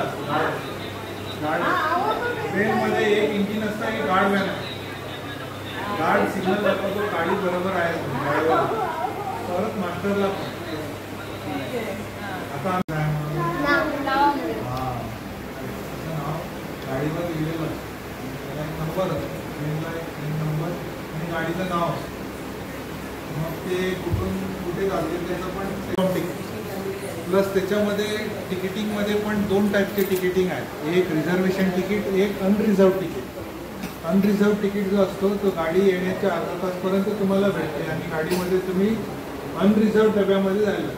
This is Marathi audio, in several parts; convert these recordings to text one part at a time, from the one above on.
असतं गार्ड ट्रेनमध्ये एक इंजिन असतं आणि गार्ड व्हॅन आहे. गार्ड सिग्नल दाखवतो गाडी बरोबर आहे गाडीवर, परत मास्टरला पण. आता गाडीवर लिहिलेलं नंबर ट्रेनला एक नंबर आणि गाडीचं नाव, मग ते कुठून कुठे जाते त्याचं पण तिकीट. प्लस त्याच्यामध्ये तिकिटिंगमध्ये पण 2 टाईपचे तिकिटिंग आहेत, एक रिझर्वेशन तिकीट, एक अनरिझर्व तिकीट. अनरिझर्व तिकीट जो असतो तो गाडी येण्याच्या अर्धा तासपर्यंत तुम्हाला भेटते आणि गाडीमध्ये तुम्ही अनरिझर्व डब्यामध्ये जायला,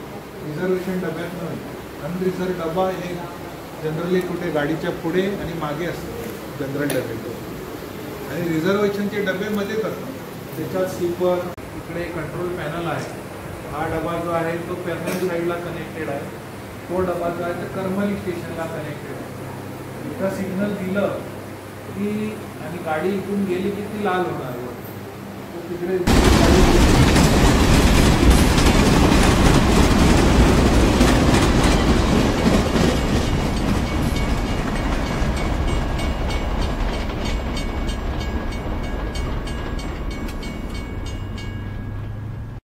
रिझर्वेशन डब्यात नाही. अनरिझर्व डबा हे जनरली कुठे गाडीच्या पुढे आणि मागे असतात जनरल डबे, आणि रिझर्वेशनचे डबेमध्येच असतात. त्याच्यात स्लीपर, इकडे कंट्रोल पॅनल आहे. हा डबा जो आहे तो पॅनल साईडला कनेक्टेड आहे, तो डबा जो आहे तो करमली स्टेशनला कनेक्टेड आहे. इथं सिग्नल दिलं की आणि गाडी इथून गेली की ती लाल होणार, तिकडे